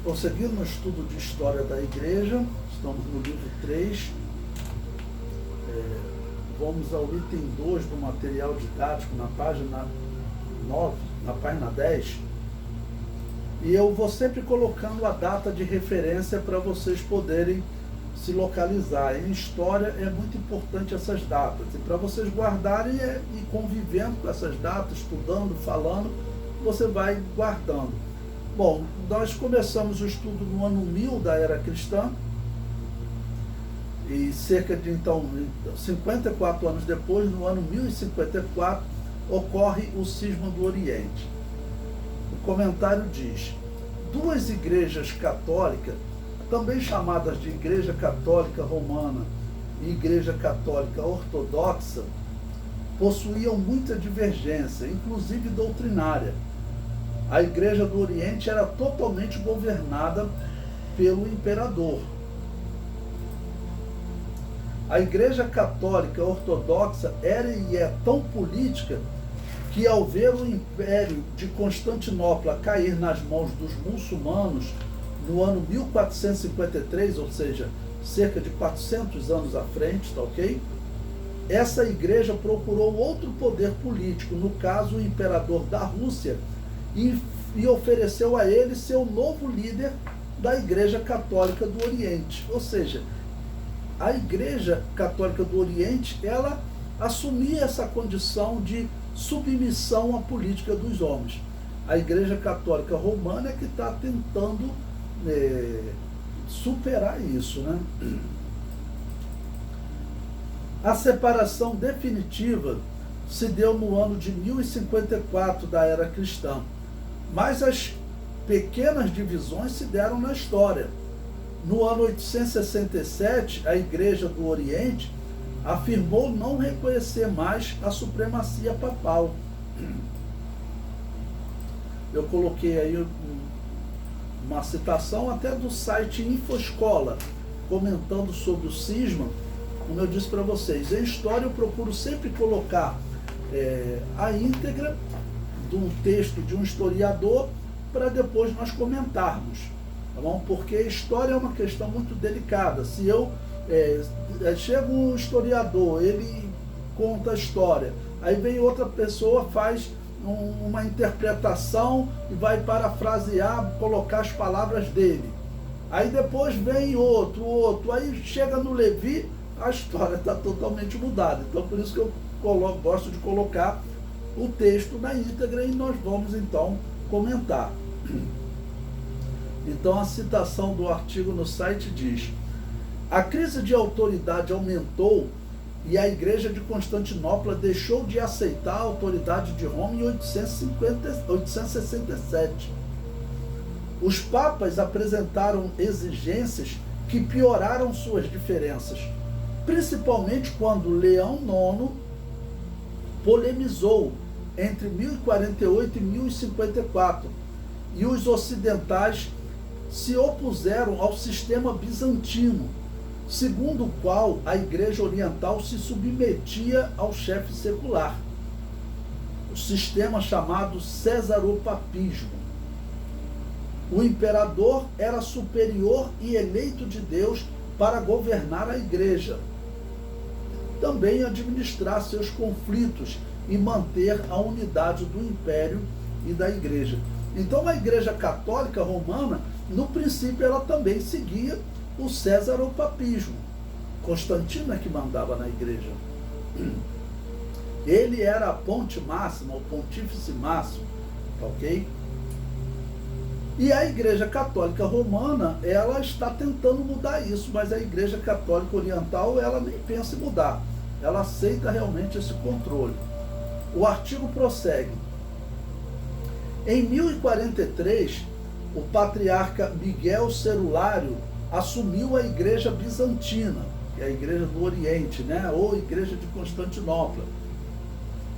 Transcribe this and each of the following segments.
Prosseguindo no estudo de História da Igreja, estamos no livro 3, vamos ao item 2 do material didático, na página 9, na página 10, e eu vou sempre colocando a data de referência para vocês poderem se localizar. Em História é muito importante essas datas, e para vocês guardarem e convivendo com essas datas, estudando, falando, você vai guardando. Bom, nós começamos o estudo no ano 1000 da Era Cristã, e cerca de, então, 54 anos depois, no ano 1054, ocorre o Cisma do Oriente. O comentário diz: duas igrejas católicas, também chamadas de Igreja Católica Romana e Igreja Católica Ortodoxa, possuíam muita divergência, inclusive doutrinária. A Igreja do Oriente era totalmente governada pelo imperador. A Igreja Católica Ortodoxa era e é tão política que, ao ver o Império de Constantinopla cair nas mãos dos muçulmanos no ano 1453, ou seja, cerca de 400 anos à frente, tá ok? Essa igreja procurou outro poder político, no caso o imperador da Rússia, e ofereceu a ele seu novo líder da Igreja Católica do Oriente. Ou seja, a Igreja Católica do Oriente, ela assumia essa condição de submissão à política dos homens. A Igreja Católica Romana é que está tentando superar isso, né? A separação definitiva se deu no ano de 1054 da Era Cristã, mas as pequenas divisões se deram na história. No ano 867, a Igreja do Oriente afirmou não reconhecer mais a supremacia papal. Eu coloquei aí uma citação até do site Infoscola, comentando sobre o cisma. Como eu disse para vocês, em história eu procuro sempre colocar a íntegra de um texto de um historiador para depois nós comentarmos, tá bom? Porque a história é uma questão muito delicada. Se chega um historiador, ele conta a história, aí vem outra pessoa, faz uma interpretação e vai parafrasear, colocar as palavras dele. Aí depois vem outro, aí chega no Levi, a história está totalmente mudada. Então por isso que eu gosto de colocar o texto na íntegra e nós vamos então comentar. Então a citação do artigo no site diz: a crise de autoridade aumentou e a Igreja de Constantinopla deixou de aceitar a autoridade de Roma em 867. Os papas apresentaram exigências que pioraram suas diferenças, principalmente quando Leão IX polemizou entre 1048 e 1054, e os ocidentais se opuseram ao sistema bizantino, segundo o qual a Igreja Oriental se submetia ao chefe secular, o sistema chamado cesaropapismo. O imperador era superior e eleito de Deus para governar a Igreja, também administrar seus conflitos e manter a unidade do Império e da Igreja. Então a Igreja Católica Romana, no princípio, ela também seguia o cesaropapismo. Constantino é que mandava na Igreja. Ele era a ponte máxima, o pontífice máximo, ok? E a Igreja Católica Romana, ela está tentando mudar isso, mas a Igreja Católica Oriental, ela nem pensa em mudar. Ela aceita realmente esse controle. O artigo prossegue. Em 1043, o patriarca Miguel Cerulário assumiu a Igreja Bizantina, que é a Igreja do Oriente, né? Ou Igreja de Constantinopla,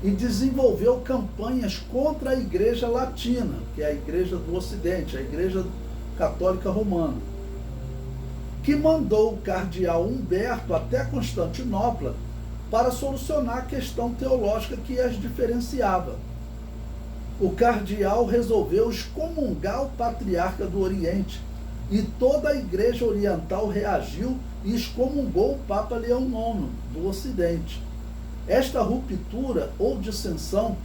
e desenvolveu campanhas contra a Igreja Latina, que é a Igreja do Ocidente, a Igreja Católica Romana, que mandou o cardeal Humberto até Constantinopla para solucionar a questão teológica que as diferenciava. O cardeal resolveu excomungar o patriarca do Oriente e toda a Igreja Oriental reagiu e excomungou o Papa Leão IX do Ocidente. Esta ruptura ou dissensão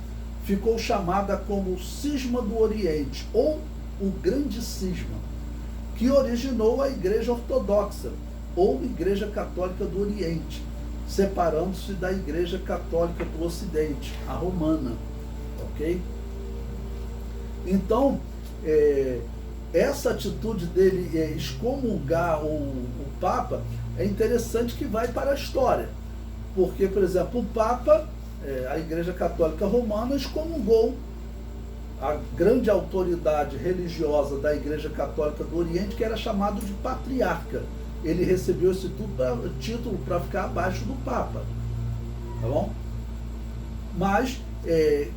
ficou chamada como Cisma do Oriente, ou o Grande Cisma, que originou a Igreja Ortodoxa, ou Igreja Católica do Oriente, separando-se da Igreja Católica do Ocidente, a romana. Ok? Então, essa atitude dele excomungar o Papa é interessante, que vai para a história. Porque, por exemplo, o Papa, a Igreja Católica Romana, excomungou a grande autoridade religiosa da Igreja Católica do Oriente, que era chamado de patriarca. Ele recebeu esse título para ficar abaixo do Papa. Tá bom? Mas,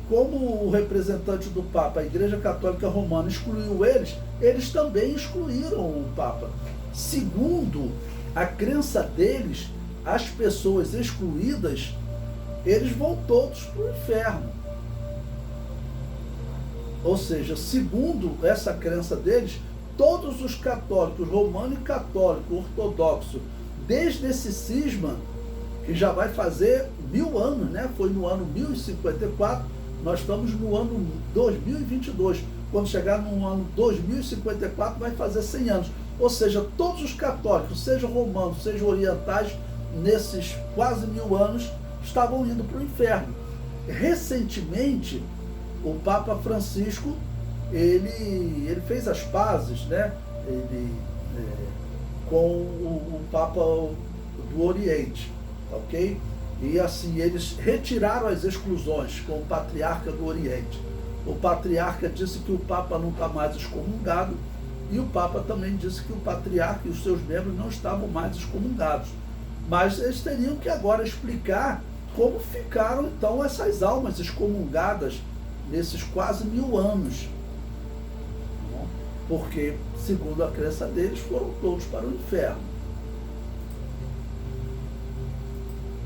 como o representante do Papa, a Igreja Católica Romana, excluiu eles também excluíram o Papa. Segundo a crença deles, as pessoas excluídas, eles vão todos para o inferno. Ou seja, segundo essa crença deles, todos os católicos, romano e católico, ortodoxo, desde esse cisma, que já vai fazer 1000 anos, né? Foi no ano 1054, nós estamos no ano 2022. Quando chegar no ano 2054, vai fazer 100 anos. Ou seja, todos os católicos, sejam romanos, sejam orientais, nesses quase 1000 anos, estavam indo para o inferno. Recentemente, o Papa Francisco, ele fez as pazes, né? Com o Papa do Oriente, ok? E assim, eles retiraram as exclusões com o Patriarca do Oriente. O Patriarca disse que o Papa não está mais excomungado, e o Papa também disse que o Patriarca e os seus membros não estavam mais excomungados. Mas eles teriam que agora explicar como ficaram então essas almas excomungadas nesses quase 1000 anos. Porque, segundo a crença deles, foram todos para o inferno.